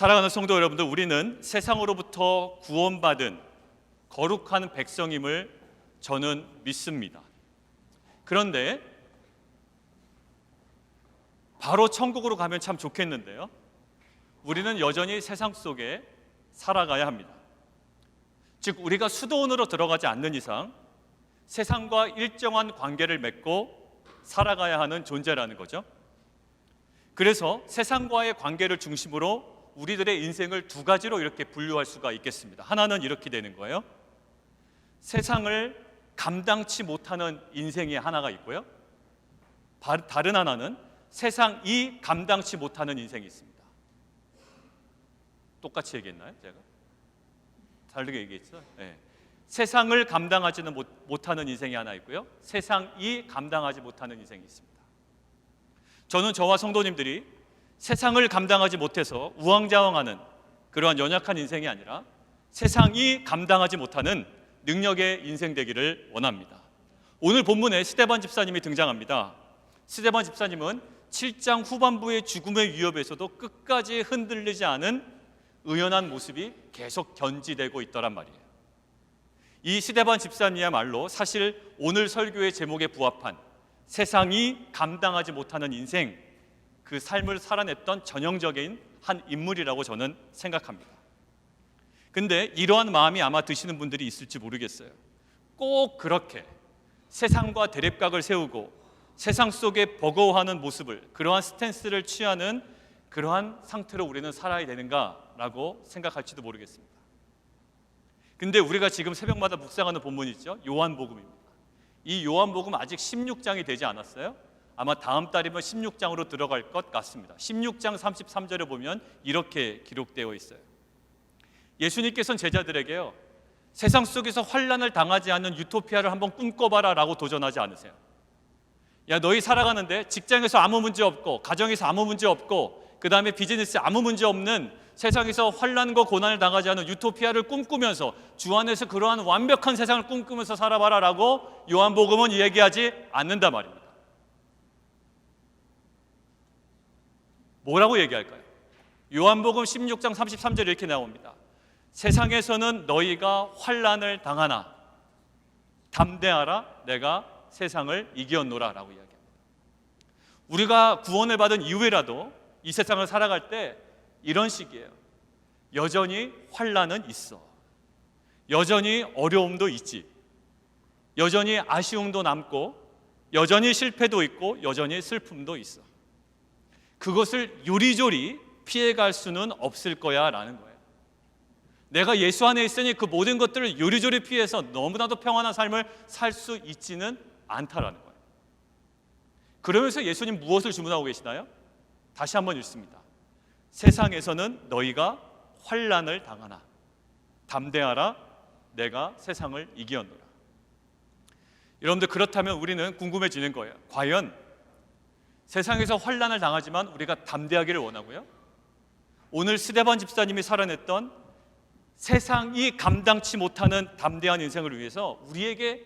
사랑하는 성도 여러분들, 우리는 세상으로부터 구원받은 거룩한 백성임을 저는 믿습니다. 그런데 바로 천국으로 가면 참 좋겠는데요, 우리는 여전히 세상 속에 살아가야 합니다. 즉, 우리가 수도원으로 들어가지 않는 이상 세상과 일정한 관계를 맺고 살아가야 하는 존재라는 거죠. 그래서 세상과의 관계를 중심으로 우리들의 인생을 두 가지로 이렇게 분류할 수가 있겠습니다. 하나는 이렇게 되는 거예요. 세상을 감당치 못하는 인생이 하나가 있고요, 다른 하나는 세상이 감당치 못하는 인생이 있습니다. 똑같이 얘기했나요? 제가 다르게 얘기했죠? 네. 세상을 감당하지는 못하는 인생이 하나 있고요, 세상이 감당하지 못하는 인생이 있습니다. 저는 저와 성도님들이 세상을 감당하지 못해서 우왕좌왕하는 그러한 연약한 인생이 아니라 세상이 감당하지 못하는 능력의 인생 되기를 원합니다. 오늘 본문에 스데반 집사님이 등장합니다. 스데반 집사님은 7장 후반부의 죽음의 위협에서도 끝까지 흔들리지 않은 의연한 모습이 계속 견지되고 있더란 말이에요. 이 스데반 집사님이야말로 사실 오늘 설교의 제목에 부합한 세상이 감당하지 못하는 인생, 그 삶을 살아냈던 전형적인 한 인물이라고 저는 생각합니다. 근데 이러한 마음이 아마 드시는 분들이 있을지 모르겠어요. 꼭 그렇게 세상과 대립각을 세우고 세상 속에 버거워하는 모습을, 그러한 스탠스를 취하는 그러한 상태로 우리는 살아야 되는가라고 생각할지도 모르겠습니다. 근데 우리가 지금 새벽마다 묵상하는 본문이 있죠, 요한복음입니다. 이 요한복음 아직 16장이 되지 않았어요. 아마 다음 달이면 16장으로 들어갈 것 같습니다. 16장 33절에 보면 이렇게 기록되어 있어요. 예수님께서는 제자들에게요, 세상 속에서 환난을 당하지 않는 유토피아를 한번 꿈꿔봐라 라고 도전하지 않으세요. 야, 너희 살아가는데 직장에서 아무 문제 없고, 가정에서 아무 문제 없고, 그 다음에 비즈니스에 아무 문제 없는 세상에서 환난과 고난을 당하지 않은 유토피아를 꿈꾸면서 주 안에서 그러한 완벽한 세상을 꿈꾸면서 살아봐라 라고 요한복음은 얘기하지 않는단 말입니다. 뭐라고 얘기할까요? 요한복음 16장 33절에 이렇게 나옵니다. 세상에서는 너희가 환난을 당하나 담대하라, 내가 세상을 이겼노라 라고 이야기합니다. 우리가 구원을 받은 이후에라도 이 세상을 살아갈 때 이런 식이에요. 여전히 환난은 있어. 여전히 어려움도 있지. 여전히 아쉬움도 남고, 여전히 실패도 있고, 여전히 슬픔도 있어. 그것을 요리조리 피해갈 수는 없을 거야 라는 거예요. 내가 예수 안에 있으니 그 모든 것들을 요리조리 피해서 너무나도 평안한 삶을 살 수 있지는 않다라는 거예요. 그러면서 예수님 무엇을 주문하고 계시나요? 다시 한번 읽습니다. 세상에서는 너희가 환난을 당하나 담대하라, 내가 세상을 이기었노라. 여러분들, 그렇다면 우리는 궁금해지는 거예요. 과연 세상에서 환난을 당하지만 우리가 담대하기를 원하고요, 오늘 스데반 집사님이 살아냈던 세상이 감당치 못하는 담대한 인생을 위해서 우리에게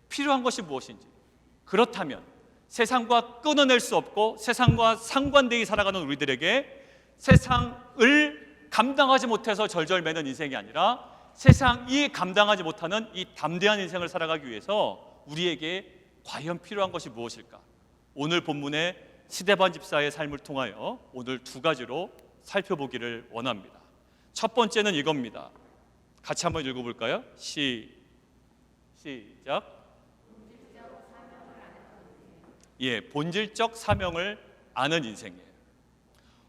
필요한 것이 무엇인지, 그렇다면 세상과 끊어낼 수 없고 세상과 상관되이 살아가는 우리들에게 세상을 감당하지 못해서 절절매는 인생이 아니라 세상이 감당하지 못하는 이 담대한 인생을 살아가기 위해서 우리에게 과연 필요한 것이 무엇일까? 오늘 본문의 스데반 집사의 삶을 통하여 오늘 두 가지로 살펴보기를 원합니다. 첫 번째는 이겁니다. 같이 한번 읽어볼까요? 시작. 본질적 사명을 아는 인생이에요.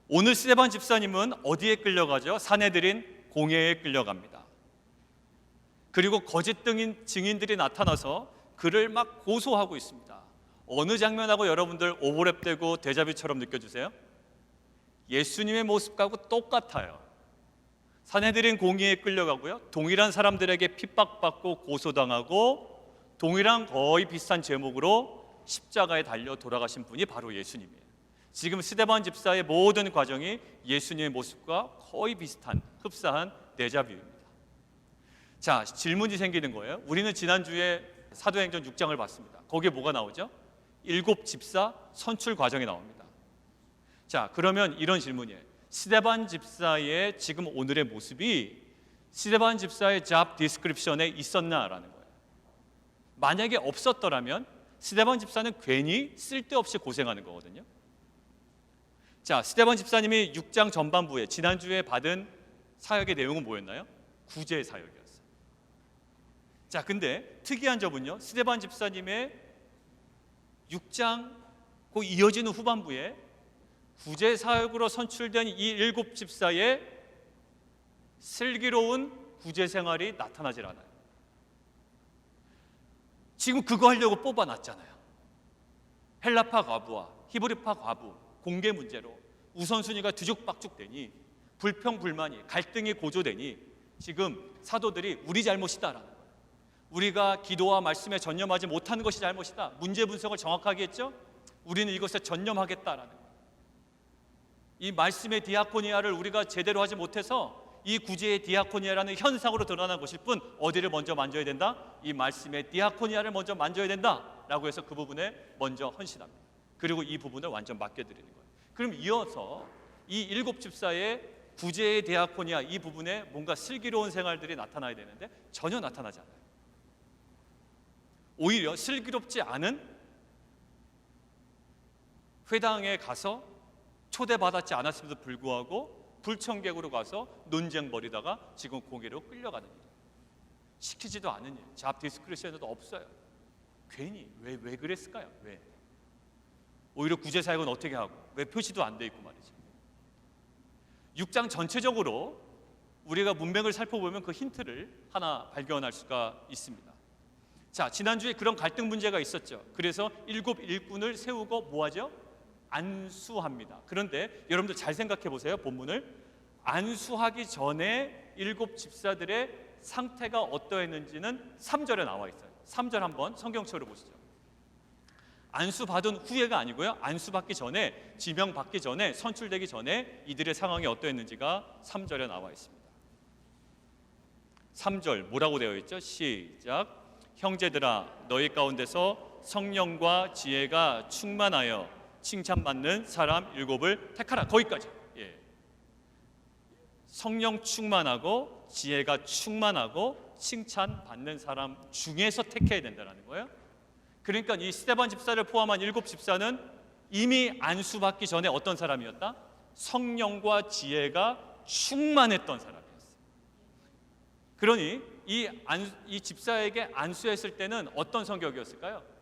오늘 스데반 집사님은 어디에 끌려가죠? 사내들인 공회에 끌려갑니다. 그리고 거짓 증인들이 나타나서 그를 막 고소하고 있습니다. 어느 장면하고 여러분들 오버랩되고 데자뷰처럼 느껴지세요? 예수님의 모습하고 똑같아요. 사내들인 공의에 끌려가고요, 동일한 사람들에게 핍박받고 고소당하고 동일한 거의 비슷한 제목으로 십자가에 달려 돌아가신 분이 바로 예수님이에요. 지금 스데반 집사의 모든 과정이 예수님의 모습과 거의 비슷한, 흡사한 데자뷰입니다. 자, 질문이 생기는 거예요. 우리는 지난주에 사도행전 6장을 봤습니다. 거기에 뭐가 나오죠? 7 집사 선출 과정이 나옵니다. 자, 그러면 이런 질문이에요. 스데반 집사의 지금 오늘의 모습이 스데반 집사의 잡 디스크립션에 있었나라는 거예요. 만약에 없었더라면 스데반 집사는 괜히 쓸데없이 고생하는 거거든요. 자, 스데반 집사님이 6장 전반부에 지난주에 받은 사역의 내용은 뭐였나요? 구제 사역이었어요. 자, 근데 특이한 점은요, 스데반 집사님의 6장 그 이어지는 후반부에 구제 사역으로 선출된 이 7 집사의 슬기로운 구제 생활이 나타나질 않아요. 지금 그거 하려고 뽑아놨잖아요. 헬라파 과부와 히브리파 과부 공개 문제로 우선순위가 뒤죽박죽 되니 불평불만이 갈등이 고조되니 지금 사도들이 우리 잘못이다라는 거예요. 우리가 기도와 말씀에 전념하지 못하는 것이 잘못이다. 문제 분석을 정확하게 했죠. 우리는 이것에 전념하겠다라는 거예요. 이 말씀의 디아코니아를 우리가 제대로 하지 못해서 이 구제의 디아코니아라는 현상으로 드러난 것일 뿐 어디를 먼저 만져야 된다? 이 말씀의 디아코니아를 먼저 만져야 된다라고 해서 그 부분에 먼저 헌신합니다. 그리고 이 부분을 완전 맡겨드리는 거예요. 그럼 이어서 이 7 집사의 구제의 디아코니아 이 부분에 뭔가 슬기로운 생활들이 나타나야 되는데 전혀 나타나지 않아요. 오히려 슬기롭지 않은 회당에 가서 초대받았지 않았음에도 불구하고 불청객으로 가서 논쟁 벌이다가 지금 공회로 끌려가는 일. 시키지도 않은 일. 잡 디스크리션도 없어요. 괜히 왜 그랬을까요? 왜? 오히려 구제 사역은 어떻게 하고 왜 표시도 안 돼 있고 말이죠. 6장 전체적으로 우리가 문맥을 살펴보면 그 힌트를 하나 발견할 수가 있습니다. 자, 지난주에 그런 갈등 문제가 있었죠. 그래서 7 일꾼을 세우고 뭐하죠? 안수합니다. 그런데 여러분들 잘 생각해 보세요. 본문을 안수하기 전에 7 집사들의 상태가 어떠했는지는 3절에 나와 있어요. 3절 한번 성경책으로 보시죠. 안수받은 후에가 아니고요, 안수받기 전에, 지명받기 전에, 선출되기 전에 이들의 상황이 어떠했는지가 3절에 나와 있습니다. 3절 뭐라고 되어 있죠? 시작. 형제들아, 너희 가운데서 성령과 지혜가 충만하여 칭찬받는 사람 7을 택하라. 거기까지. 예. 성령 충만하고 지혜가 충만하고 칭찬받는 사람 중에서 택해야 된다는 거예요. 그러니까 이 스데반 집사를 포함한 7 집사는 이미 안수받기 전에 어떤 사람이었다? 성령과 지혜가 충만했던 사람이었어요. 그러니 이 집사에게 안수했을 때는 어떤 성격이었을까요?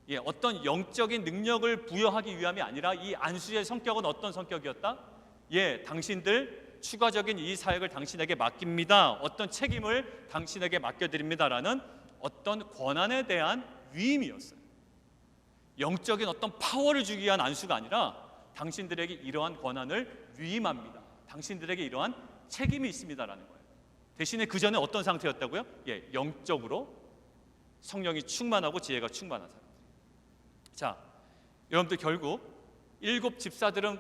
예, 어떤 영적인 능력을 부여하기 위함이 아니라 이 안수의 성격은 어떤 성격이었다? 예, 당신들 추가적인 이 사역을 당신에게 맡깁니다. 어떤 책임을 당신에게 맡겨드립니다라는 어떤 권한에 대한 위임이었어요. 영적인 어떤 파워를 주기 위한 안수가 아니라 당신들에게 이러한 권한을 위임합니다. 당신들에게 이러한 책임이 있습니다라는 거예요. 대신에 그 전에 어떤 상태였다고요? 예, 영적으로 성령이 충만하고 지혜가 충만한 사람. 자, 여러분들 결국 7 집사들은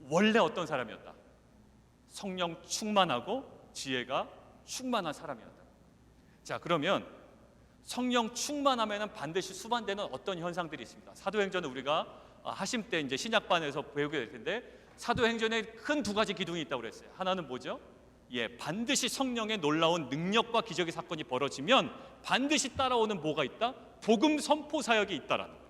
원래 어떤 사람이었다? 성령 충만하고 지혜가 충만한 사람이었다. 자, 그러면 성령 충만하면은 반드시 수반되는 어떤 현상들이 있습니다. 사도행전은 우리가 하심 때 이제 신약반에서 배우게 될 텐데 사도행전에 큰 2가지 기둥이 있다고 그랬어요. 하나는 뭐죠? 예, 반드시 성령의 놀라운 능력과 기적의 사건이 벌어지면 반드시 따라오는 뭐가 있다? 복음 선포 사역이 있다라는 거예요.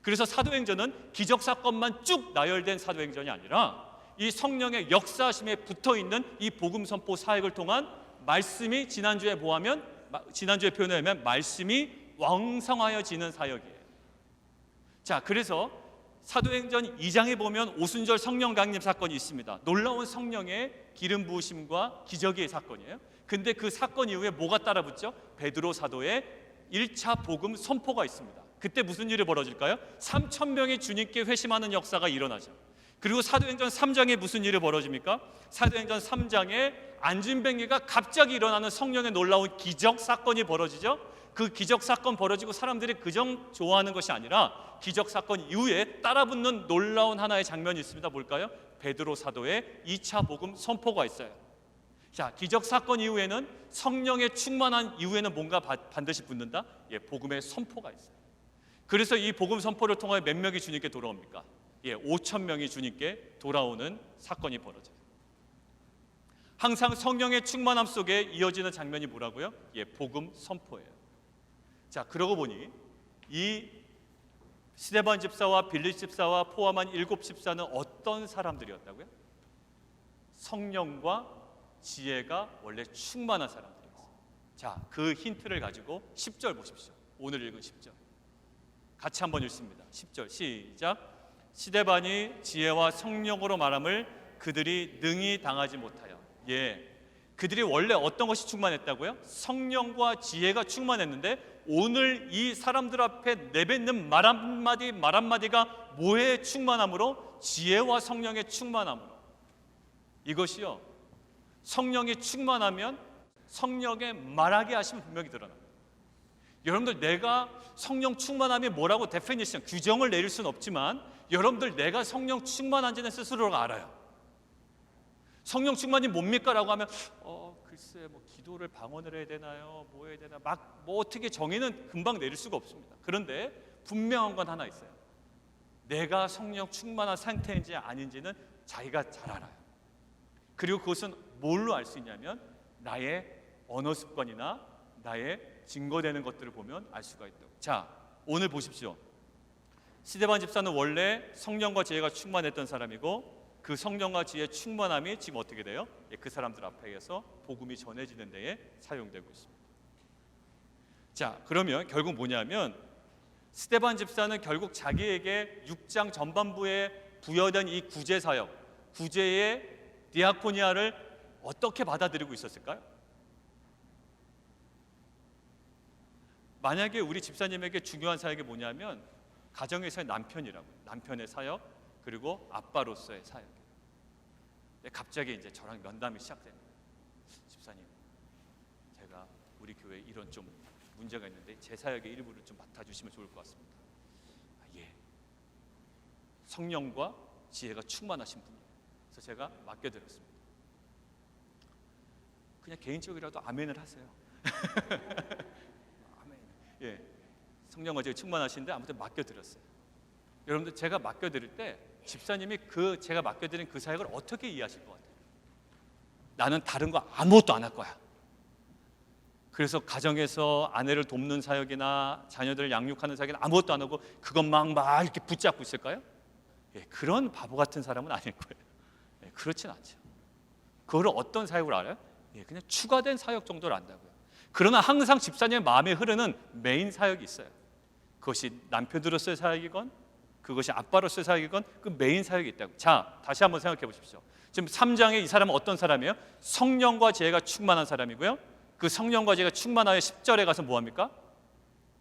그래서 사도행전은 기적 사건만 쭉 나열된 사도행전이 아니라 이 성령의 역사심에 붙어 있는 이 복음 선포 사역을 통한 말씀이 지난주에 표현하면 말씀이 왕성하여지는 사역이에요. 자, 그래서 사도행전 2장에 보면 오순절 성령 강림 사건이 있습니다. 놀라운 성령의 기름 부으심과 기적의 사건이에요. 근데 그 사건 이후에 뭐가 따라붙죠? 베드로 사도의 1차 복음 선포가 있습니다. 그때 무슨 일이 벌어질까요? 3,000명이 주님께 회심하는 역사가 일어나죠. 그리고 사도행전 3장에 무슨 일이 벌어집니까? 사도행전 3장에 안진뱅이가 갑자기 일어나는 성령의 놀라운 기적 사건이 벌어지죠. 그 기적 사건 벌어지고 사람들이 그정 좋아하는 것이 아니라 기적 사건 이후에 따라붙는 놀라운 하나의 장면이 있습니다. 뭘까요? 베드로 사도의 2차 복음 선포가 있어요. 자, 기적 사건 이후에는 성령의 충만한 이후에는 뭔가 반드시 붙는다? 예, 복음의 선포가 있어요. 그래서 이 복음 선포를 통하여 몇 명이 주님께 돌아옵니까? 5천 명이 주님께 돌아오는 사건이 벌어져요. 항상 성령의 충만함 속에 이어지는 장면이 뭐라고요? 복음 선포예요. 자, 그러고 보니 이 스데반 집사와 빌립 집사와 포함한 7 집사는 어떤 사람들이었다고요? 성령과 지혜가 원래 충만한 사람들이었어요. 자, 그 힌트를 가지고 10절 보십시오. 오늘 읽은 10절 같이 한번 읽습니다. 10절 시작. 스데반이 지혜와 성령으로 말함을 그들이 능히 당하지 못하여. 그들이 원래 어떤 것이 충만했다고요? 성령과 지혜가 충만했는데 오늘 이 사람들 앞에 내뱉는 말 한마디가 뭐의 충만함으로? 지혜와 성령의 충만함으로. 이것이요, 성령이 충만하면 성령의 말하게 하시면 분명히 드러납니다. 여러분들, 내가 성령 충만함이 뭐라고 데피니션, 규정을 내릴 수는 없지만 여러분들, 내가 성령 충만한지는 스스로가 알아요. 성령 충만이 뭡니까? 라고 하면 글쎄 기도를 방언을 해야 되나요? 뭐 해야 되나? 어떻게 정의는 금방 내릴 수가 없습니다. 그런데 분명한 건 하나 있어요. 내가 성령 충만한 상태인지 아닌지는 자기가 잘 알아요. 그리고 그것은 뭘로 알 수 있냐면 나의 언어 습관이나 나의 증거되는 것들을 보면 알 수가 있다고. 자, 오늘 보십시오. 스데반 집사는 원래 성령과 지혜가 충만했던 사람이고 그 성령과 지혜의 충만함이 지금 어떻게 돼요? 그 사람들 앞에서 복음이 전해지는 데에 사용되고 있습니다. 자, 그러면 결국 뭐냐면 스데반 집사는 결국 자기에게 6장 전반부에 부여된 이 구제 사역, 구제의 디아코니아를 어떻게 받아들이고 있었을까요? 만약에 우리 집사님에게 중요한 사역이 뭐냐면 가정에서의 남편이라고요. 남편의 사역, 그리고 아빠로서의 사역이에요. 갑자기 이제 저랑 면담이 시작됩니다. 집사님, 제가 우리 교회에 이런 좀 문제가 있는데 제 사역의 일부를 좀 맡아주시면 좋을 것 같습니다. 성령과 지혜가 충만하신 분이에요. 그래서 제가 맡겨드렸습니다. 그냥 개인적이라도 아멘을 하세요. 아멘. 성령과 지혜가 충만하신데 아무튼 맡겨드렸어요. 여러분들, 제가 맡겨드릴 때 집사님이 제가 맡겨드린 그 사역을 어떻게 이해하실 것 같아요? 나는 다른 거 아무것도 안 할 거야. 그래서 가정에서 아내를 돕는 사역이나 자녀들을 양육하는 사역이나 아무것도 안 하고 그것만 막 이렇게 붙잡고 있을까요? 그런 바보 같은 사람은 아닐 거예요. 그렇진 않죠. 그걸 어떤 사역을 알아요? 그냥 추가된 사역 정도를 안다고요. 그러나 항상 집사님의 마음에 흐르는 메인 사역이 있어요. 그것이 남편으로서의 사역이건 그것이 아빠로서의 사역이건 그 메인 사역이 있다고. 자, 다시 한번 생각해 보십시오. 지금 3장에 이 사람은 어떤 사람이에요? 성령과 지혜가 충만한 사람이고요. 그 성령과 지혜가 충만하여 10절에 가서 뭐합니까?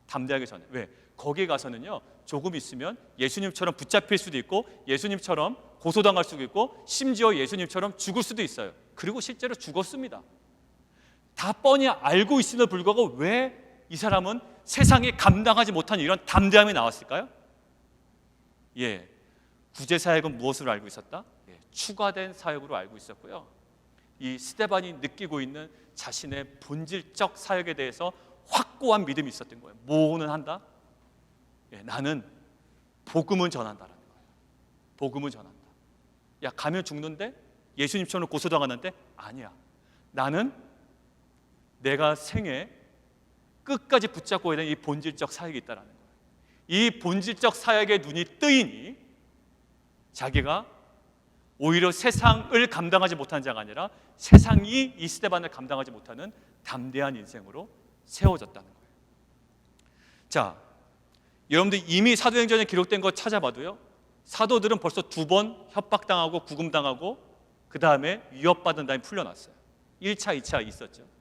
담대하게 전해. 왜? 거기 가서는요, 조금 있으면 예수님처럼 붙잡힐 수도 있고 예수님처럼 고소당할 수도 있고 심지어 예수님처럼 죽을 수도 있어요. 그리고 실제로 죽었습니다. 다 뻔히 알고 있음에도 불구하고 왜 이 사람은 세상이 감당하지 못한 이런 담대함이 나왔을까요? 구제 사역은 무엇으로 알고 있었다? 추가된 사역으로 알고 있었고요. 이 스데반이 느끼고 있는 자신의 본질적 사역에 대해서 확고한 믿음이 있었던 거예요. 뭐는 한다? 나는 복음을 전한다라는 거예요. 복음을 전한다. 가면 죽는데 예수님처럼 고소당하는데 아니야. 나는 내가 생애 끝까지 붙잡고 있는 이 본질적 사역이 있다라는 거예요. 이 본질적 사역에 눈이 뜨이니 자기가 오히려 세상을 감당하지 못한 자가 아니라 세상이 이 스데반을 감당하지 못하는 담대한 인생으로 세워졌다는 거예요. 자, 여러분들 이미 사도행전에 기록된 거 찾아봐도요, 사도들은 벌써 2번 협박당하고 구금당하고 그 다음에 위협받은 다음에 풀려났어요. 1차, 2차 있었죠.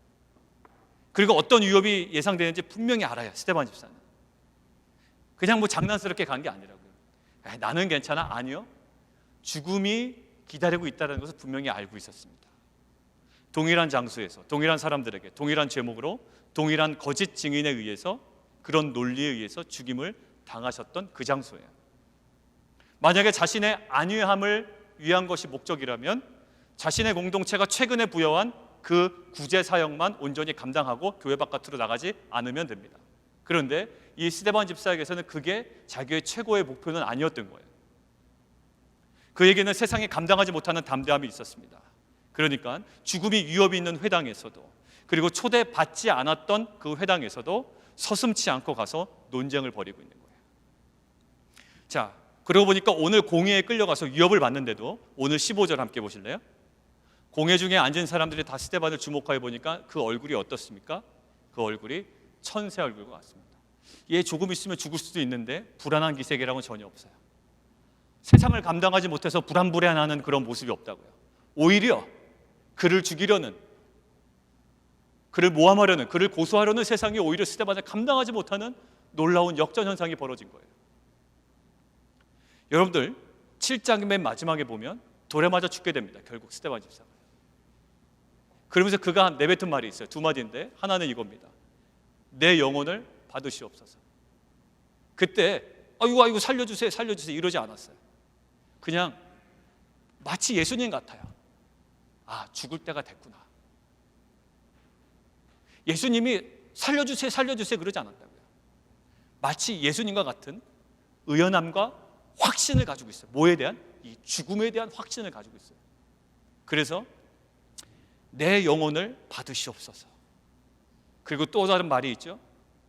그리고 어떤 위협이 예상되는지 분명히 알아요. 스데반 집사는 그냥 장난스럽게 간 게 아니라고요. 나는 괜찮아? 아니요. 죽음이 기다리고 있다는 것을 분명히 알고 있었습니다. 동일한 장소에서 동일한 사람들에게 동일한 제목으로 동일한 거짓 증인에 의해서 그런 논리에 의해서 죽임을 당하셨던 그 장소예요. 만약에 자신의 안위함을 위한 것이 목적이라면 자신의 공동체가 최근에 부여한 그 구제 사역만 온전히 감당하고 교회 바깥으로 나가지 않으면 됩니다. 그런데 이 스데반 집사에게서는 그게 자기의 최고의 목표는 아니었던 거예요. 그에게는 세상에 감당하지 못하는 담대함이 있었습니다. 그러니까 죽음이 위협이 있는 회당에서도, 그리고 초대받지 않았던 그 회당에서도 서슴지 않고 가서 논쟁을 벌이고 있는 거예요. 자, 그러고 보니까 오늘 공회에 끌려가서 위협을 받는데도 오늘 15절 함께 보실래요? 공회 중에 앉은 사람들이 다 스데반을 주목하여 보니까 그 얼굴이 어떻습니까? 그 얼굴이 천사 얼굴과 같습니다. 얘 조금 있으면 죽을 수도 있는데 불안한 기색이라고는 전혀 없어요. 세상을 감당하지 못해서 불안불안하는 그런 모습이 없다고요. 오히려 그를 죽이려는, 그를 모함하려는, 그를 고소하려는 세상이 오히려 스데반을 감당하지 못하는 놀라운 역전현상이 벌어진 거예요. 여러분들 7장 맨 마지막에 보면 돌에 맞아 죽게 됩니다. 결국 스데반 집사가. 그러면서 그가 내뱉은 말이 있어요. 두 마디인데 하나는 이겁니다. 내 영혼을 받으시옵소서. 그때 아이고 살려주세요 이러지 않았어요. 그냥 마치 예수님 같아요. 아, 죽을 때가 됐구나. 예수님이 살려주세요 그러지 않았다고요. 마치 예수님과 같은 의연함과 확신을 가지고 있어요. 뭐에 대한? 이 죽음에 대한 확신을 가지고 있어요. 그래서 내 영혼을 받으시옵소서. 그리고 또 다른 말이 있죠.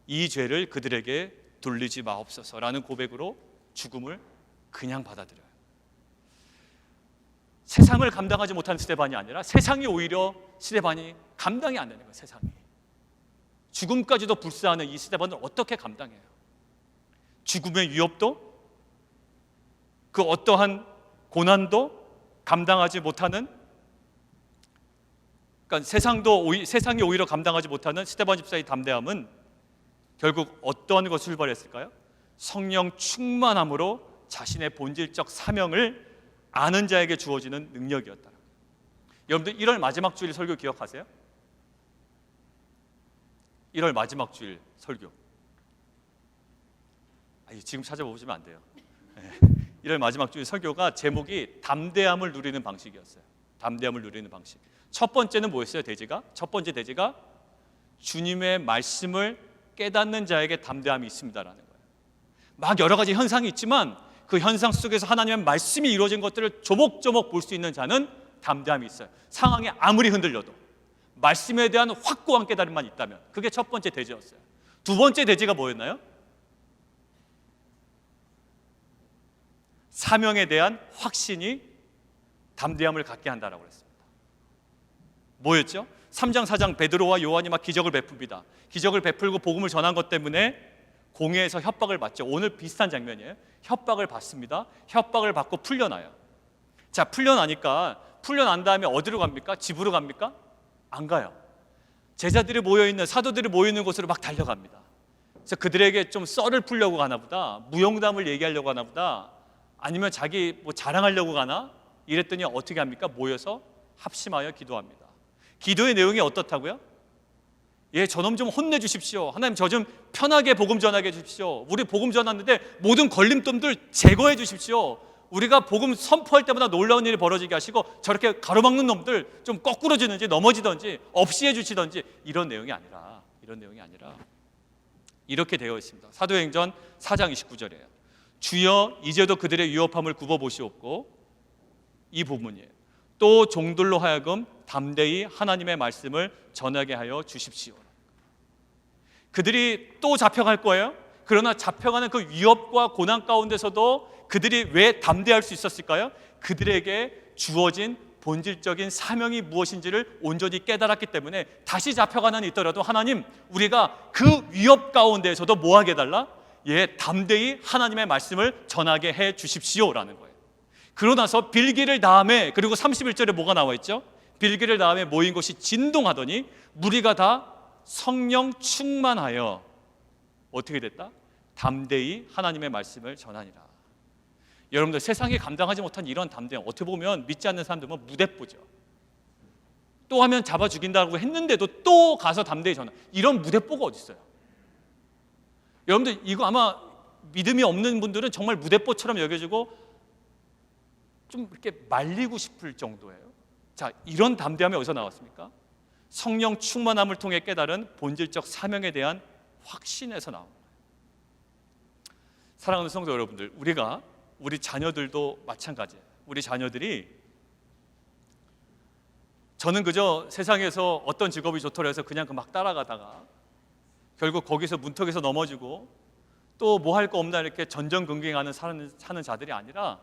이 죄를 그들에게 돌리지 마옵소서라는 고백으로 죽음을 그냥 받아들여요. 세상을 감당하지 못한 스데반이 아니라 세상이 오히려 스데반이 감당이 안 되는 거예요. 세상이. 죽음까지도 불사하는 이 스데반을 어떻게 감당해요? 죽음의 위협도, 그 어떠한 고난도 감당하지 못하는, 그러니까 세상이 오히려 감당하지 못하는 스데반 집사의 담대함은 결국 어떠한 것을 출발했을까요? 성령 충만함으로 자신의 본질적 사명을 아는 자에게 주어지는 능력이었다. 여러분들 1월 마지막 주일 설교 기억하세요? 1월 마지막 주일 설교. 지금 찾아보시면 안 돼요. 1월 마지막 주일 설교가 제목이 담대함을 누리는 방식이었어요. 담대함을 누리는 방식. 첫 번째는 뭐였어요? 첫 번째 대지가 주님의 말씀을 깨닫는 자에게 담대함이 있습니다라는 거예요. 막 여러 가지 현상이 있지만 그 현상 속에서 하나님의 말씀이 이루어진 것들을 조목조목 볼 수 있는 자는 담대함이 있어요. 상황이 아무리 흔들려도 말씀에 대한 확고한 깨달음만 있다면. 그게 첫 번째 대지였어요. 두 번째 대지가 뭐였나요? 사명에 대한 확신이 담대함을 갖게 한다라고 했습니다. 뭐였죠? 3장 4장 베드로와 요한이 막 기적을 베풉니다. 기적을 베풀고 복음을 전한 것 때문에 공회에서 협박을 받죠. 오늘 비슷한 장면이에요. 협박을 받습니다. 협박을 받고 풀려나요. 자, 풀려난 다음에 어디로 갑니까? 집으로 갑니까? 안 가요. 제자들이 모여있는, 사도들이 모여있는 곳으로 막 달려갑니다. 그래서 그들에게 좀 썰을 풀려고 가나 보다, 무용담을 얘기하려고 하나 보다, 아니면 자기 뭐 자랑하려고 가나? 이랬더니 어떻게 합니까? 모여서 합심하여 기도합니다. 기도의 내용이 어떻다고요? 저놈 좀 혼내주십시오. 하나님, 저 좀 편하게 복음 전하게 해주십시오. 우리 복음 전하는데 모든 걸림돌들 제거해 주십시오. 우리가 복음 선포할 때마다 놀라운 일이 벌어지게 하시고 저렇게 가로막는 놈들 좀 거꾸러지든지 넘어지든지 없이 해주시든지, 이런 내용이 아니라 이렇게 되어 있습니다. 사도행전 4장 29절이에요. 주여 이제도 그들의 위협함을 굽어보시옵고, 이 부분이에요. 또 종들로 하여금 담대히 하나님의 말씀을 전하게 하여 주십시오. 그들이 또 잡혀갈 거예요. 그러나 잡혀가는 그 위협과 고난 가운데서도 그들이 왜 담대할 수 있었을까요? 그들에게 주어진 본질적인 사명이 무엇인지를 온전히 깨달았기 때문에 다시 잡혀가는 있더라도 하나님, 우리가 그 위협 가운데에서도 뭐 하게 해달라? 담대히 하나님의 말씀을 전하게 해 주십시오라는 거예요. 그러고 나서 빌기를 다음에, 그리고 31절에 뭐가 나와 있죠? 빌기를 다음에 모인 것이 진동하더니 무리가 다 성령 충만하여 어떻게 됐다? 담대히 하나님의 말씀을 전하니라. 여러분들, 세상이 감당하지 못한 이런 담대함, 어떻게 보면 믿지 않는 사람들은 무대뽀죠. 또 하면 잡아 죽인다고 했는데도 또 가서 담대히 전하, 이런 무대뽀가 어디 있어요? 여러분들, 이거 아마 믿음이 없는 분들은 정말 무대뽀처럼 여겨지고 좀 이렇게 말리고 싶을 정도예요. 자, 이런 담대함이 어디서 나왔습니까? 성령 충만함을 통해 깨달은 본질적 사명에 대한 확신에서 나온 거예요. 사랑하는 성도 여러분들, 우리 자녀들도 마찬가지예요. 우리 자녀들이 저는 그저 세상에서 어떤 직업이 좋더라 해서 그냥 막 따라가다가 결국 거기서 문턱에서 넘어지고 또 뭐 할 거 없나 이렇게 전전긍긍하는 사는 자들이 아니라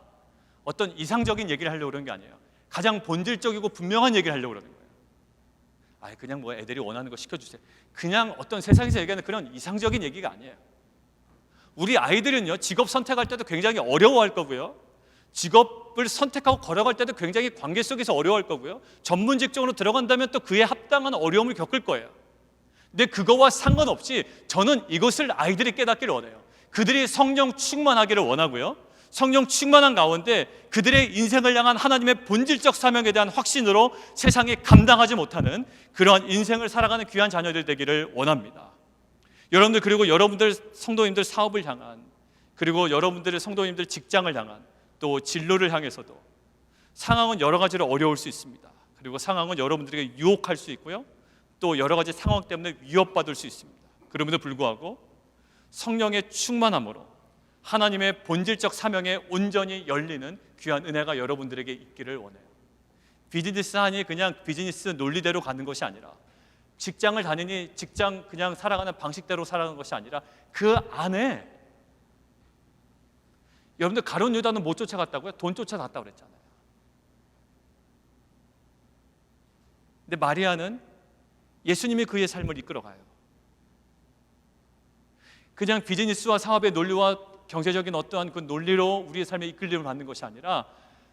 어떤 이상적인 얘기를 하려고 그러는 게 아니에요. 가장 본질적이고 분명한 얘기를 하려고 그러는 거예요. 그냥 뭐 애들이 원하는 거 시켜주세요. 그냥 어떤 세상에서 얘기하는 그런 이상적인 얘기가 아니에요. 우리 아이들은요, 직업 선택할 때도 굉장히 어려워할 거고요, 직업을 선택하고 걸어갈 때도 굉장히 관계 속에서 어려워할 거고요, 전문 직종으로 들어간다면 또 그에 합당한 어려움을 겪을 거예요. 근데 그거와 상관없이 저는 이것을 아이들이 깨닫기를 원해요. 그들이 성령 충만하기를 원하고요, 성령 충만한 가운데 그들의 인생을 향한 하나님의 본질적 사명에 대한 확신으로 세상이 감당하지 못하는 그러한 인생을 살아가는 귀한 자녀들 되기를 원합니다. 여러분들, 그리고 여러분들 성도님들 사업을 향한, 그리고 여러분들의 성도님들 직장을 향한, 또 진로를 향해서도 상황은 여러 가지로 어려울 수 있습니다. 그리고 상황은 여러분들에게 유혹할 수 있고요, 또 여러 가지 상황 때문에 위협받을 수 있습니다. 그럼에도 불구하고 성령의 충만함으로 하나님의 본질적 사명에 온전히 열리는 귀한 은혜가 여러분들에게 있기를 원해요. 비즈니스 하니 그냥 비즈니스 논리대로 가는 것이 아니라, 직장을 다니니 직장 그냥 살아가는 방식대로 살아가는 것이 아니라 그 안에, 여러분들 가룟 유다는 못 쫓아갔다고요? 돈 쫓아갔다고 그랬잖아요. 근데 마리아는 예수님이 그의 삶을 이끌어가요. 그냥 비즈니스와 사업의 논리와 경제적인 어떠한 그 논리로 우리의 삶에 이끌림을 받는 것이 아니라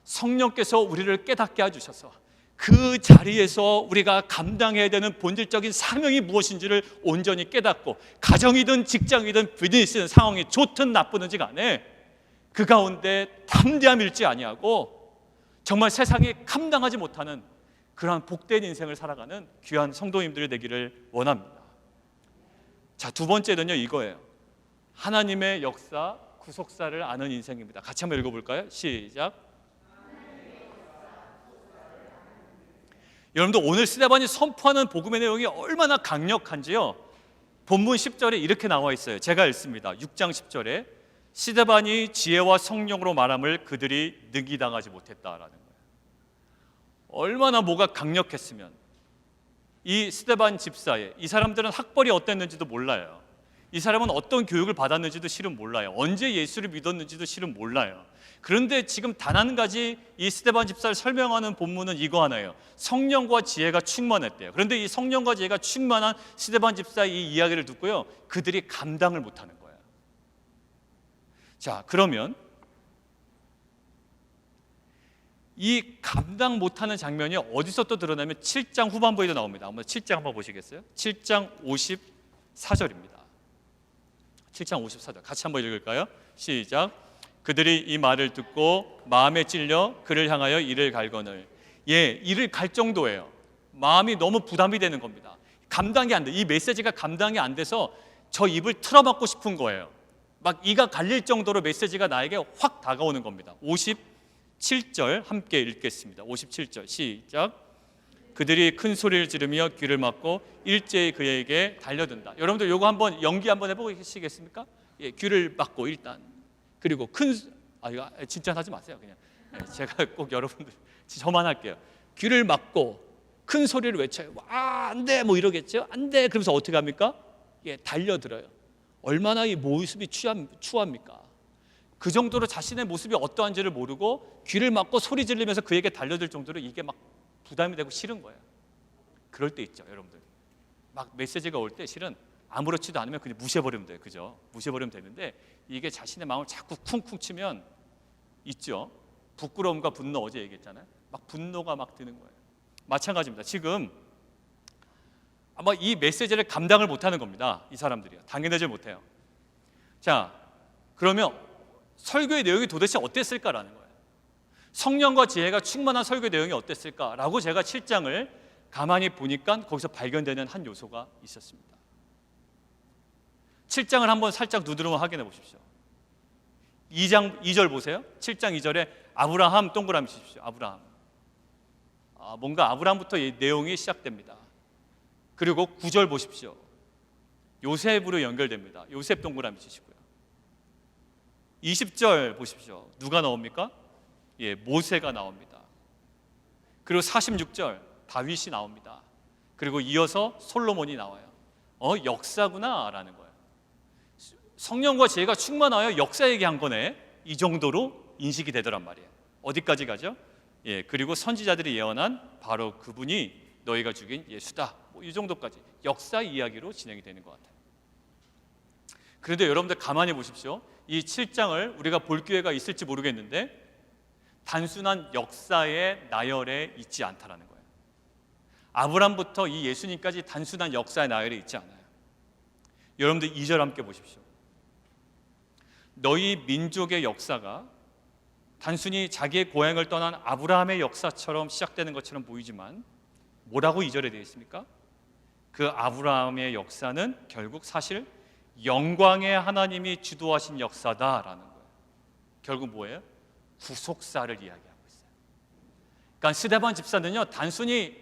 성령께서 우리를 깨닫게 해주셔서 그 자리에서 우리가 감당해야 되는 본질적인 사명이 무엇인지를 온전히 깨닫고, 가정이든 직장이든 비즈니스든 상황이 좋든 나쁘든지 간에 그 가운데 담대함 잃지 아니하고 정말 세상이 감당하지 못하는 그러한 복된 인생을 살아가는 귀한 성도님들이 되기를 원합니다. 자, 두 번째는요, 이거예요. 하나님의 역사, 구속사를 아는 인생입니다. 같이 한번 읽어볼까요? 시작. 여러분들, 오늘 스데반이 선포하는 복음의 내용이 얼마나 강력한지요, 본문 10절에 이렇게 나와 있어요. 제가 읽습니다. 6장 10절에 스데반이 지혜와 성령으로 말함을 그들이 득이당하지 못했다라는 거예요. 얼마나 뭐가 강력했으면. 이 스데반 집사에, 이 사람들은 학벌이 어땠는지도 몰라요. 이 사람은 어떤 교육을 받았는지도 실은 몰라요. 언제 예수를 믿었는지도 실은 몰라요. 그런데 지금 단 한 가지 이 스데반 집사를 설명하는 본문은 이거 하나예요. 성령과 지혜가 충만했대요. 그런데 이 성령과 지혜가 충만한 스데반 집사의 이 이야기를 듣고요, 그들이 감당을 못하는 거예요. 자, 그러면 이 감당 못하는 장면이 어디서 또 드러나면 7장 후반부에도 나옵니다. 한번 7장 한번 보시겠어요? 7장 54절입니다. 7장 54절 같이 한번 읽을까요? 시작. 그들이 이 말을 듣고 마음에 찔려 그를 향하여 이를 갈거늘. 이를 갈 정도예요. 마음이 너무 부담이 되는 겁니다. 감당이 안 돼. 이 메시지가 감당이 안 돼서 저 입을 틀어막고 싶은 거예요. 막 이가 갈릴 정도로 메시지가 나에게 확 다가오는 겁니다. 57절 함께 읽겠습니다. 57절 시작. 그들이 큰 소리를 지르며 귀를 막고 일제히 그에게 달려든다. 여러분들 이거 한번 연기 한번 해보시겠습니까? 귀를 막고 일단, 그리고 이거 진짜 하지 마세요. 그냥 제가 꼭 여러분들 저만 할게요. 귀를 막고 큰 소리를 외쳐요. 안 돼, 뭐 이러겠죠. 안 돼. 그러면서 어떻게 합니까? 달려들어요. 얼마나 이 모습이 추합니까? 그 정도로 자신의 모습이 어떠한지를 모르고 귀를 막고 소리 지르면서 그에게 달려들 정도로 이게 막 부담이 되고 싫은 거예요. 그럴 때 있죠, 여러분들. 막 메시지가 올 때 실은 아무렇지도 않으면 그냥 무시해버리면 돼요. 그죠? 무시해버리면 되는데 이게 자신의 마음을 자꾸 쿵쿵 치면 있죠. 부끄러움과 분노, 어제 얘기했잖아요. 막 분노가 막 드는 거예요. 마찬가지입니다. 지금 아마 이 메시지를 감당을 못하는 겁니다. 이 사람들이요. 당연하지 못해요. 자, 그러면 설교의 내용이 도대체 어땠을까라는 거예요. 성령과 지혜가 충만한 설교 내용이 어땠을까라고 제가 7장을 가만히 보니까 거기서 발견되는 한 요소가 있었습니다. 7장을 한번 살짝 누드러워 확인해 보십시오. 2장 2절 보세요. 7장 2절에 아브라함 동그라미 치십시오. 아브라함. 뭔가 아브라함부터 이 내용이 시작됩니다. 그리고 9절 보십시오. 요셉으로 연결됩니다. 요셉 동그라미 치시고요. 20절 보십시오. 누가 나옵니까? 모세가 나옵니다. 그리고 46절 다윗이 나옵니다. 그리고 이어서 솔로몬이 나와요. 역사구나라는 거예요. 성령과 지혜가 충만하여 역사 얘기한 거네. 이 정도로 인식이 되더란 말이에요. 어디까지 가죠? 그리고 선지자들이 예언한 바로 그분이 너희가 죽인 예수다. 이 정도까지 역사 이야기로 진행이 되는 것 같아요. 그런데 여러분들 가만히 보십시오. 이 7장을 우리가 볼 기회가 있을지 모르겠는데 단순한 역사의 나열에 있지 않다라는 거예요. 아브람부터 이 예수님까지 단순한 역사의 나열에 있지 않아요. 여러분들 2절 함께 보십시오. 너희 민족의 역사가 단순히 자기의 고향을 떠난 아브라함의 역사처럼 시작되는 것처럼 보이지만 뭐라고 2절에 되어 있습니까? 그 아브라함의 역사는 결국 사실 영광의 하나님이 주도하신 역사다라는 거예요. 결국 뭐예요? 구속사를 이야기하고 있어요. 그러니까 스데반 집사는요, 단순히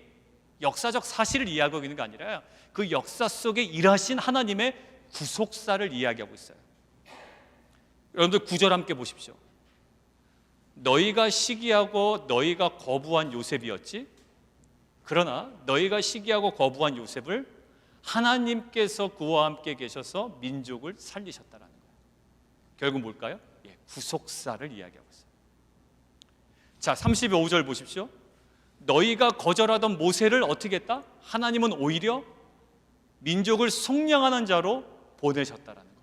역사적 사실을 이야기하고 있는 게 아니라 그 역사 속에 일하신 하나님의 구속사를 이야기하고 있어요. 여러분들 9절 함께 보십시오. 너희가 시기하고 너희가 거부한 요셉이었지? 그러나 너희가 시기하고 거부한 요셉을 하나님께서 그와 함께 계셔서 민족을 살리셨다라는 거예요. 결국 뭘까요? 구속사를 이야기하고 있어요. 자, 35절 보십시오. 너희가 거절하던 모세를 어떻게 했다? 하나님은 오히려 민족을 속량하는 자로 보내셨다라는 거예요.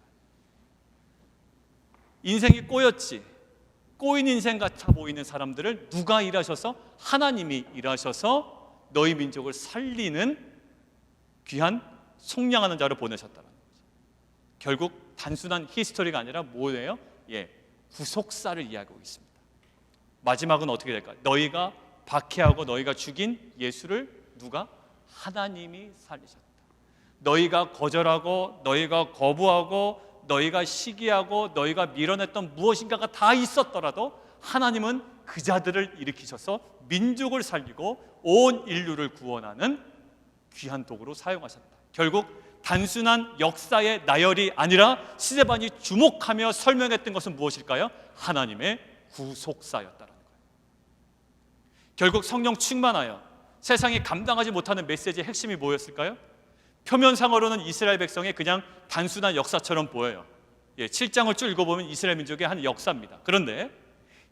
인생이 꼬였지, 꼬인 인생 같아 보이는 사람들을 누가 일하셔서? 하나님이 일하셔서 너희 민족을 살리는 귀한 속량하는 자로 보내셨다는 거죠. 결국 단순한 히스토리가 아니라 뭐예요? 구속사를 이야기하고 있습니다. 마지막은 어떻게 될까요? 너희가 박해하고 너희가 죽인 예수를 누가? 하나님이 살리셨다. 너희가 거절하고 너희가 거부하고 너희가 시기하고 너희가 밀어냈던 무엇인가가 다 있었더라도 하나님은 그 자들을 일으키셔서 민족을 살리고 온 인류를 구원하는 귀한 도구로 사용하셨다. 결국 단순한 역사의 나열이 아니라 스데반이 주목하며 설명했던 것은 무엇일까요? 하나님의 구속사였다는 거예요. 결국 성령 충만하여 세상이 감당하지 못하는 메시지의 핵심이 뭐였을까요? 표면상으로는 이스라엘 백성의 그냥 단순한 역사처럼 보여요. 7장을 쭉 읽어보면 이스라엘 민족의 한 역사입니다. 그런데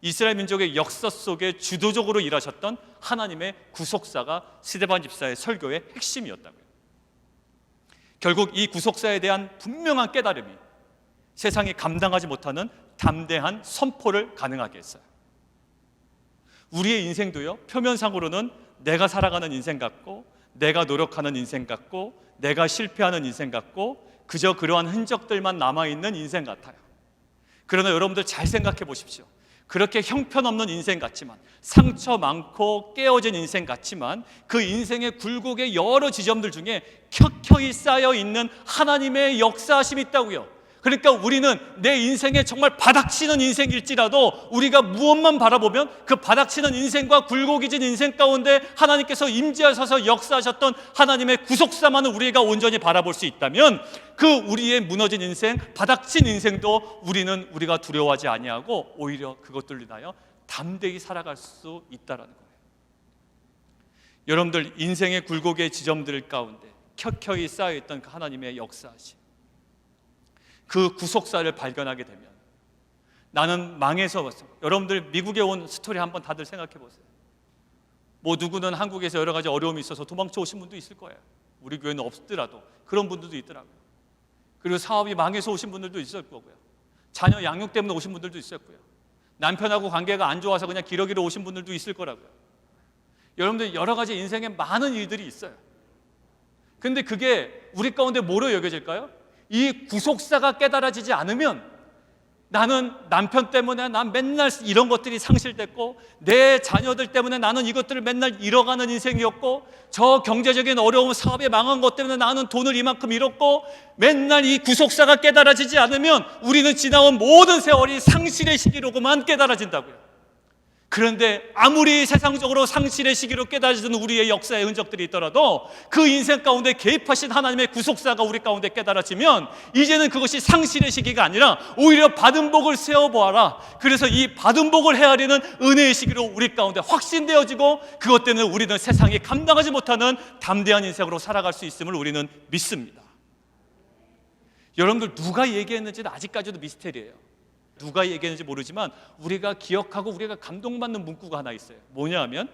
이스라엘 민족의 역사 속에 주도적으로 일하셨던 하나님의 구속사가 스데반 집사의 설교의 핵심이었다고요. 결국 이 구속사에 대한 분명한 깨달음이 세상이 감당하지 못하는 담대한 선포를 가능하게 했어요. 우리의 인생도요, 표면상으로는 내가 살아가는 인생 같고 내가 노력하는 인생 같고 내가 실패하는 인생 같고 그저 그러한 흔적들만 남아있는 인생 같아요. 그러나 여러분들 잘 생각해 보십시오. 그렇게 형편없는 인생 같지만, 상처 많고 깨어진 인생 같지만 그 인생의 굴곡의 여러 지점들 중에 켜켜이 쌓여있는 하나님의 역사하심이 있다고요. 그러니까 우리는 내 인생에 정말 바닥치는 인생일지라도 우리가 무엇만 바라보면 그 바닥치는 인생과 굴곡이진 인생 가운데 하나님께서 임재하셔서 역사하셨던 하나님의 구속사만을 우리가 온전히 바라볼 수 있다면 그 우리의 무너진 인생, 바닥친 인생도 우리가 두려워하지 아니하고 오히려 그것들로 인하여 담대히 살아갈 수 있다는 거예요. 여러분들 인생의 굴곡의 지점들 가운데 켜켜이 쌓여있던 그 하나님의 역사하심, 그 구속사를 발견하게 되면 나는 망해서 왔어. 여러분들 미국에 온 스토리 한번 다들 생각해 보세요. 뭐 누구는 한국에서 여러 가지 어려움이 있어서 도망쳐 오신 분도 있을 거예요. 우리 교회는 없더라도 그런 분들도 있더라고요. 그리고 사업이 망해서 오신 분들도 있을 거고요. 자녀 양육 때문에 오신 분들도 있었고요. 남편하고 관계가 안 좋아서 그냥 기러기로 오신 분들도 있을 거라고요. 여러분들 여러 가지 인생에 많은 일들이 있어요. 근데 그게 우리 가운데 뭐로 여겨질까요? 이 구속사가 깨달아지지 않으면 나는 남편 때문에 난 맨날 이런 것들이 상실됐고 내 자녀들 때문에 나는 이것들을 맨날 잃어가는 인생이었고 저 경제적인 어려움 사업에 망한 것 때문에 나는 돈을 이만큼 잃었고 맨날 이 구속사가 깨달아지지 않으면 우리는 지나온 모든 세월이 상실의 시기로만 깨달아진다고요. 그런데 아무리 세상적으로 상실의 시기로 깨달아지는 우리의 역사의 흔적들이 있더라도 그 인생 가운데 개입하신 하나님의 구속사가 우리 가운데 깨달아지면 이제는 그것이 상실의 시기가 아니라 오히려 받은 복을 세어보아라. 그래서 이 받은 복을 헤아리는 은혜의 시기로 우리 가운데 확신되어지고 그것 때문에 우리는 세상이 감당하지 못하는 담대한 인생으로 살아갈 수 있음을 우리는 믿습니다. 여러분들 누가 얘기했는지는 아직까지도 미스테리예요. 누가 얘기했는지 모르지만 우리가 기억하고 우리가 감동받는 문구가 하나 있어요. 뭐냐 하면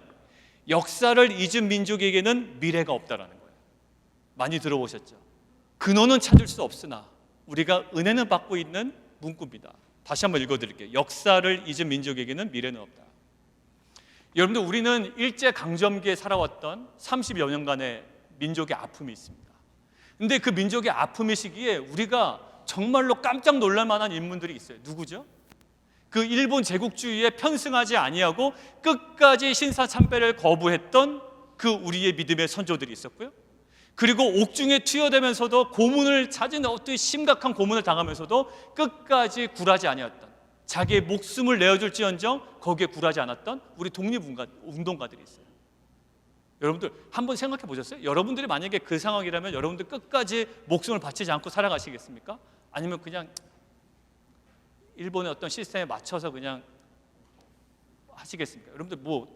역사를 잊은 민족에게는 미래가 없다라는 거예요. 많이 들어보셨죠? 근원은 찾을 수 없으나 우리가 은혜는 받고 있는 문구입니다. 다시 한번 읽어드릴게요. 역사를 잊은 민족에게는 미래는 없다. 여러분들 우리는 일제강점기에 살아왔던 30여 년간의 민족의 아픔이 있습니다. 근데 그 민족의 아픔의 시기에 우리가 정말로 깜짝 놀랄 만한 인물들이 있어요. 누구죠? 그 일본 제국주의에 편승하지 아니하고 끝까지 신사참배를 거부했던 그 우리의 믿음의 선조들이 있었고요. 그리고 옥중에 투여되면서도 고문을 찾은 어떤 심각한 고문을 당하면서도 끝까지 굴하지 아니했던, 자기의 목숨을 내어줄지언정 거기에 굴하지 않았던 우리 독립운동가들이 있어요. 여러분들 한번 생각해 보셨어요? 여러분들이 만약에 그 상황이라면 여러분들 끝까지 목숨을 바치지 않고 살아가시겠습니까? 아니면 그냥 일본의 어떤 시스템에 맞춰서 그냥 하시겠습니까? 여러분들 뭐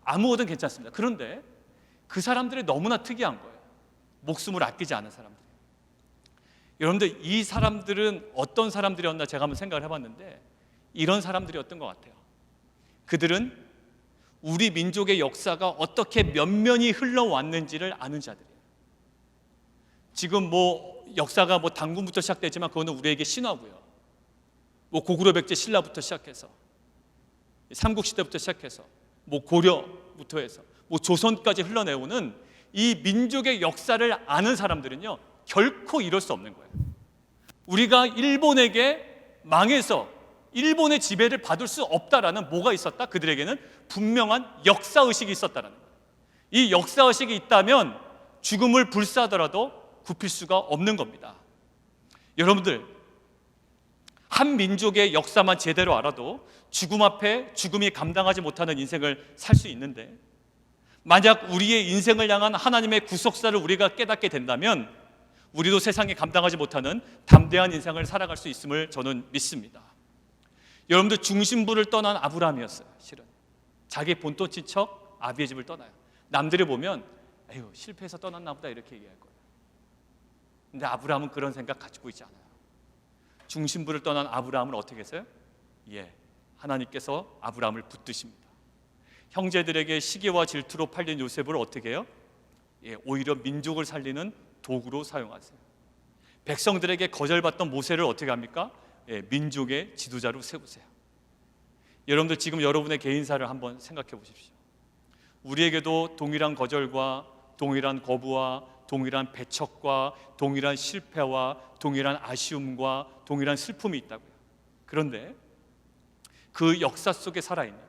아무거든 괜찮습니다. 그런데 그 사람들이 너무나 특이한 거예요. 목숨을 아끼지 않은 사람들. 여러분들 이 사람들은 어떤 사람들이었나 제가 한번 생각을 해봤는데 이런 사람들이었던 것 같아요. 그들은 우리 민족의 역사가 어떻게 면면이 흘러왔는지를 아는 자들이에요. 지금 뭐 역사가 뭐 당군부터 시작되지만 그거는 우리에게 신화고요. 뭐 고구려 백제 신라부터 시작해서 삼국시대부터 시작해서 뭐 고려부터 해서 뭐 조선까지 흘러내오는 이 민족의 역사를 아는 사람들은요 결코 이럴 수 없는 거예요. 우리가 일본에게 망해서 일본의 지배를 받을 수 없다라는 뭐가 있었다? 그들에게는 분명한 역사의식이 있었다는 거예요. 이 역사의식이 있다면 죽음을 불사하더라도 굽힐 수가 없는 겁니다. 여러분들 한 민족의 역사만 제대로 알아도 죽음 앞에 죽음이 감당하지 못하는 인생을 살 수 있는데 만약 우리의 인생을 향한 하나님의 구속사를 우리가 깨닫게 된다면 우리도 세상이 감당하지 못하는 담대한 인생을 살아갈 수 있음을 저는 믿습니다. 여러분들 중심부를 떠난 아브라함이었어요. 실은 자기 본토 친척 아비의 집을 떠나요. 남들이 보면 에휴 실패해서 떠났나 보다 이렇게 얘기할 거예요. 근데 아브라함은 그런 생각 가지고 있지 않아요. 중심부를 떠난 아브라함을 어떻게 했어요? 하나님께서 아브라함을 붙드십니다. 형제들에게 시기와 질투로 팔린 요셉을 어떻게 해요? 오히려 민족을 살리는 도구로 사용하세요. 백성들에게 거절받던 모세를 어떻게 합니까? 민족의 지도자로 세우세요. 여러분들 지금 여러분의 개인사를 한번 생각해 보십시오. 우리에게도 동일한 거절과 동일한 거부와 동일한 배척과 동일한 실패와 동일한 아쉬움과 동일한 슬픔이 있다고요. 그런데 그 역사 속에 살아있는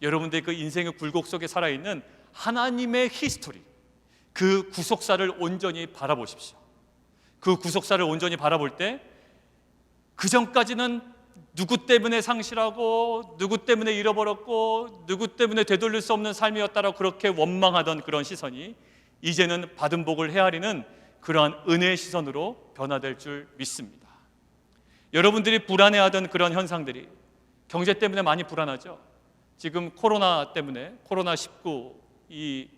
여러분들의 그 인생의 굴곡 속에 살아있는 하나님의 히스토리, 그 구속사를 온전히 바라보십시오. 그 구속사를 온전히 바라볼 때 그 전까지는 누구 때문에 상실하고 누구 때문에 잃어버렸고 누구 때문에 되돌릴 수 없는 삶이었다라고 그렇게 원망하던 그런 시선이 이제는 받은 복을 헤아리는 그러한 은혜의 시선으로 변화될 줄 믿습니다. 여러분들이 불안해하던 그런 현상들이 경제 때문에 많이 불안하죠. 지금 코로나 때문에 코로나19 이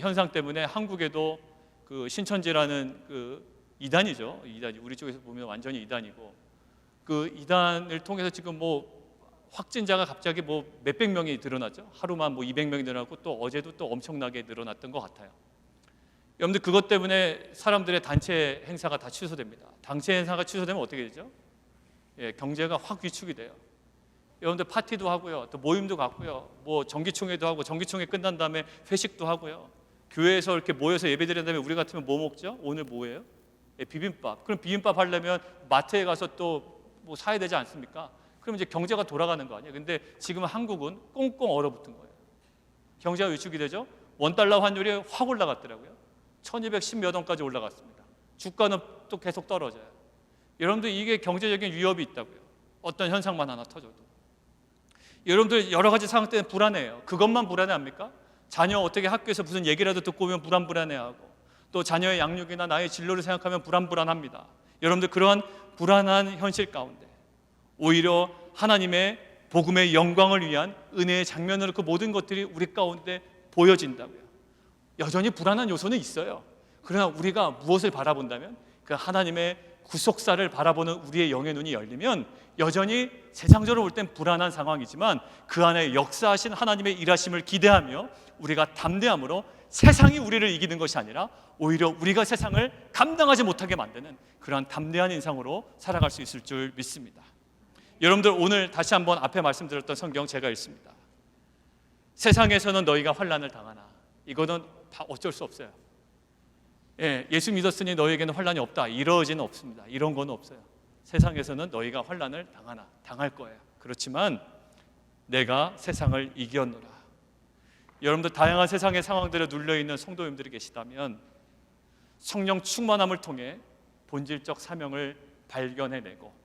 현상 때문에 한국에도 그 신천지라는 그 이단이죠. 이단이 우리 쪽에서 보면 완전히 이단이고 그 이단을 통해서 지금 뭐 확진자가 갑자기 뭐 몇백 명이 늘어났죠. 하루만 뭐 200명이 늘어나고 또 어제도 또 엄청나게 늘어났던 것 같아요. 여러분들 그것 때문에 사람들의 단체 행사가 다 취소됩니다. 단체 행사가 취소되면 어떻게 되죠? 경제가 확 위축이 돼요. 여러분들 파티도 하고요, 또 모임도 갖고요, 뭐 정기총회도 하고 정기총회 끝난 다음에 회식도 하고요. 교회에서 이렇게 모여서 예배드린 다음에 우리 같으면 뭐 먹죠? 오늘 뭐예요? 비빔밥. 그럼 비빔밥 하려면 마트에 가서 또 뭐 사야 되지 않습니까? 그럼 이제 경제가 돌아가는 거 아니에요? 근데 지금 한국은 꽁꽁 얼어붙은 거예요. 경제가 위축이 되죠? 원달러 환율이 확 올라갔더라고요. 1210 몇 원까지 올라갔습니다. 주가는 또 계속 떨어져요. 여러분들 이게 경제적인 위협이 있다고요. 어떤 현상만 하나 터져도. 여러분들 여러 가지 상황 때문에 불안해요. 그것만 불안해합니까? 자녀 어떻게 학교에서 무슨 얘기라도 듣고 오면 불안해하고, 또 자녀의 양육이나 나의 진로를 생각하면 불안합니다. 여러분들 그러한 불안한 현실 가운데 오히려 하나님의 복음의 영광을 위한 은혜의 장면으로 그 모든 것들이 우리 가운데 보여진다고요. 여전히 불안한 요소는 있어요. 그러나 우리가 무엇을 바라본다면 그 하나님의 구속사를 바라보는 우리의 영의 눈이 열리면 여전히 세상적으로 볼 땐 불안한 상황이지만 그 안에 역사하신 하나님의 일하심을 기대하며 우리가 담대함으로 세상이 우리를 이기는 것이 아니라 오히려 우리가 세상을 감당하지 못하게 만드는 그러한 담대한 인상으로 살아갈 수 있을 줄 믿습니다. 여러분들 오늘 다시 한번 앞에 말씀드렸던 성경 제가 읽습니다. 세상에서는 너희가 환난을 당하나. 이거는 다 어쩔 수 없어요. 예수 믿었으니 너희에게는 환난이 없다, 이러지는 없습니다. 이런 건 없어요. 세상에서는 너희가 환난을 당하나, 당할 거예요. 그렇지만 내가 세상을 이겼노라. 여러분들 다양한 세상의 상황들에 눌려있는 성도님들이 계시다면 성령 충만함을 통해 본질적 사명을 발견해내고,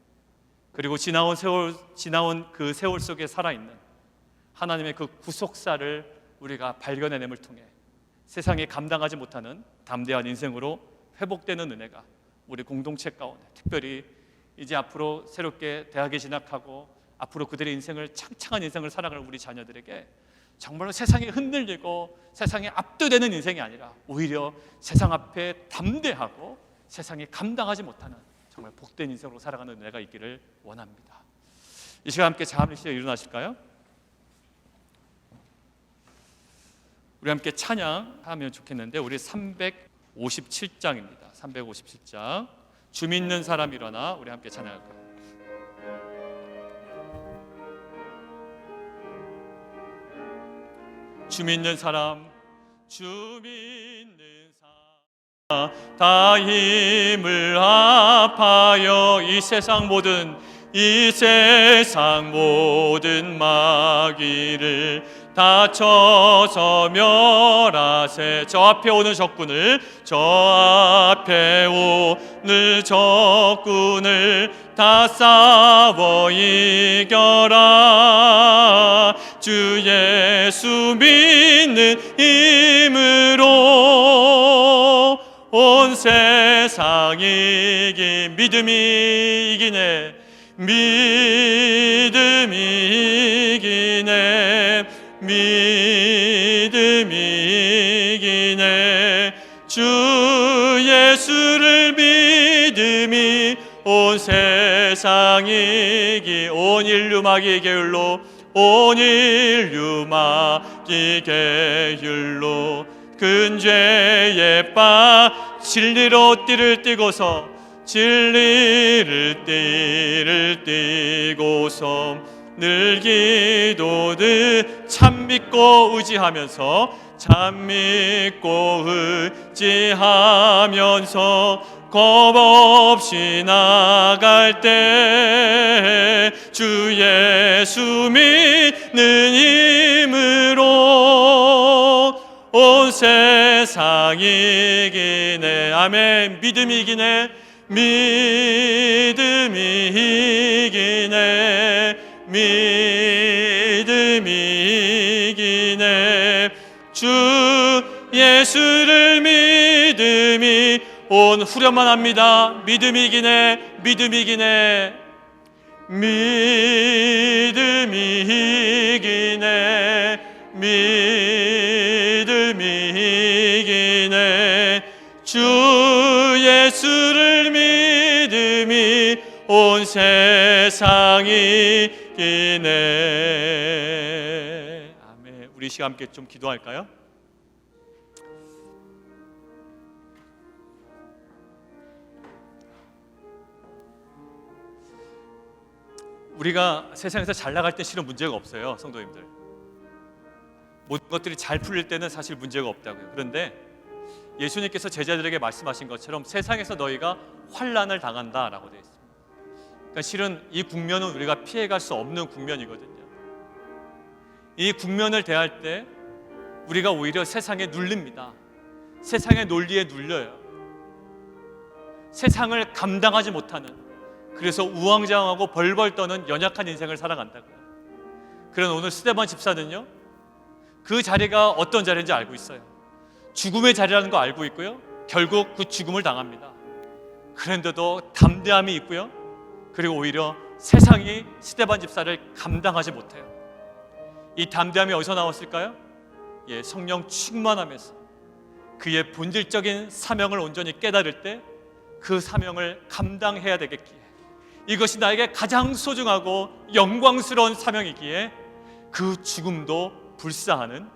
그리고 지나온 그 세월 속에 살아있는 하나님의 그 구속사를 우리가 발견해냄을 통해 세상이 감당하지 못하는 담대한 인생으로 회복되는 은혜가 우리 공동체 가운데, 특별히 이제 앞으로 새롭게 대학에 진학하고 앞으로 그들의 인생을 창창한 인생을 살아갈 우리 자녀들에게 정말로 세상에 흔들리고 세상에 압도되는 인생이 아니라 오히려 세상 앞에 담대하고 세상이 감당하지 못하는 정말 복된 인생으로 살아가는 은혜가 있기를 원합니다. 이 시간 함께 잠시 일어나실까요? 우리 함께 찬양하면 좋겠는데 우리 357장입니다. 357장. 주 믿는 사람 일어나. 우리 함께 찬양할까요? 주 믿는 사람, 주 믿는 사람, 다 힘을 합하여 이 세상 모든 마귀를 다쳐서 멸하세. 저 앞에 오는 적군을 다 싸워 이겨라. 주 예수 믿는 힘으로 온 세상이 믿음이 이기네. 믿음이 이기네. 주 예수를 믿음이 온 세상이 온 인류 마귀의 계율로 근죄에 진리로 띠를 띠고서 늘 기도들 참 믿고 의지하면서 겁없이 나갈 때 주 예수 믿는 힘으로 온 세상이 이기네. 아멘. 믿음이 이기네. 주 예수를 믿음이 온 후련만 합니다. 믿음이 이기네. 주 예수를 믿음이 온 세상이 이기네. 아멘. 우리 시간 함께 좀 기도할까요? 우리가 세상에서 잘 나갈 때 실은 문제가 없어요, 성도님들. 모든 것들이 잘 풀릴 때는 사실 문제가 없다고요. 그런데 예수님께서 제자들에게 말씀하신 것처럼 세상에서 너희가 환난을 당한다라고 되어 있습니다. 그러니까 실은 이 국면은 우리가 피해갈 수 없는 국면이거든요. 이 국면을 대할 때 우리가 오히려 세상에 눌립니다. 세상의 논리에 눌려요. 세상을 감당하지 못하는, 그래서 우왕좌왕하고 벌벌 떠는 연약한 인생을 살아간다고요. 그런 오늘 스데반 집사는요, 그 자리가 어떤 자리인지 알고 있어요. 죽음의 자리라는 거 알고 있고요, 결국 그 죽음을 당합니다. 그런데도 담대함이 있고요, 그리고 오히려 세상이 스데반 집사를 감당하지 못해요. 이 담대함이 어디서 나왔을까요? 예, 성령 충만함에서 그의 본질적인 사명을 온전히 깨달을 때 그 사명을 감당해야 되겠기에, 이것이 나에게 가장 소중하고 영광스러운 사명이기에 그 죽음도 불사하는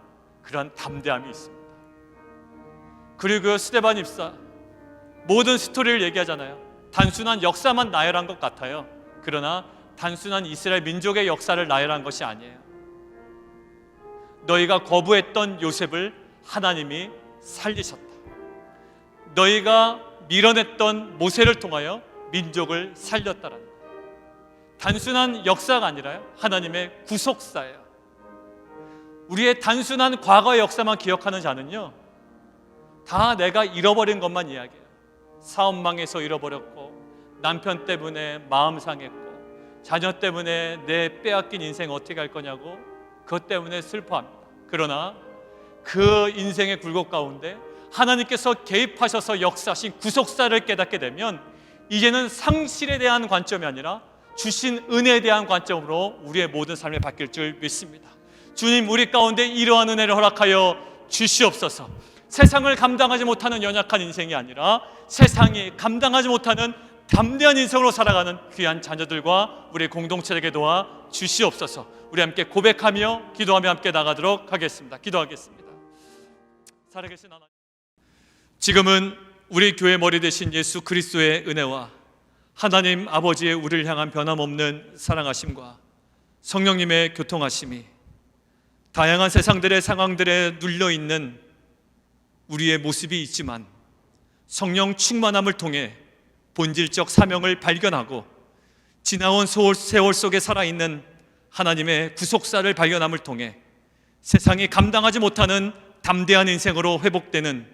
그러한 담대함이 있습니다. 그리고 스데반 집사, 모든 스토리를 얘기하잖아요. 단순한 역사만 나열한 것 같아요. 그러나 단순한 이스라엘 민족의 역사를 나열한 것이 아니에요. 너희가 거부했던 요셉을 하나님이 살리셨다. 너희가 밀어냈던 모세를 통하여 민족을 살렸다라는 거예요. 단순한 역사가 아니라요, 하나님의 구속사예요. 우리의 단순한 과거의 역사만 기억하는 자는요, 다 내가 잃어버린 것만 이야기해요. 사업 망해서 잃어버렸고, 남편 때문에 마음 상했고, 자녀 때문에 내 빼앗긴 인생 어떻게 할 거냐고 그것 때문에 슬퍼합니다. 그러나 그 인생의 굴곡 가운데 하나님께서 개입하셔서 역사하신 구속사를 깨닫게 되면 이제는 상실에 대한 관점이 아니라 주신 은혜에 대한 관점으로 우리의 모든 삶이 바뀔 줄 믿습니다. 주님, 우리 가운데 이러한 은혜를 허락하여 주시옵소서. 세상을 감당하지 못하는 연약한 인생이 아니라 세상이 감당하지 못하는 담대한 인생으로 살아가는 귀한 자녀들과 우리 공동체에게 도와 주시옵소서. 우리 함께 고백하며 기도하며 함께 나가도록 하겠습니다. 기도하겠습니다. 살아계신 하나님, 지금은 우리 교회 머리 되신 예수 그리스도의 은혜와 하나님 아버지의 우리를 향한 변함없는 사랑하심과 성령님의 교통하심이 다양한 세상들의 상황들에 눌려있는 우리의 모습이 있지만 성령 충만함을 통해 본질적 사명을 발견하고 지나온 세월 속에 살아있는 하나님의 구속사를 발견함을 통해 세상이 감당하지 못하는 담대한 인생으로 회복되는,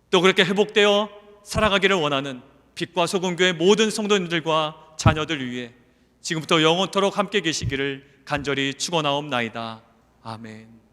또 그렇게 회복되어 살아가기를 원하는 빛과 소금교회 모든 성도님들과 자녀들 위해 지금부터 영원토록 함께 계시기를 간절히 축원하옵나이다. 아멘.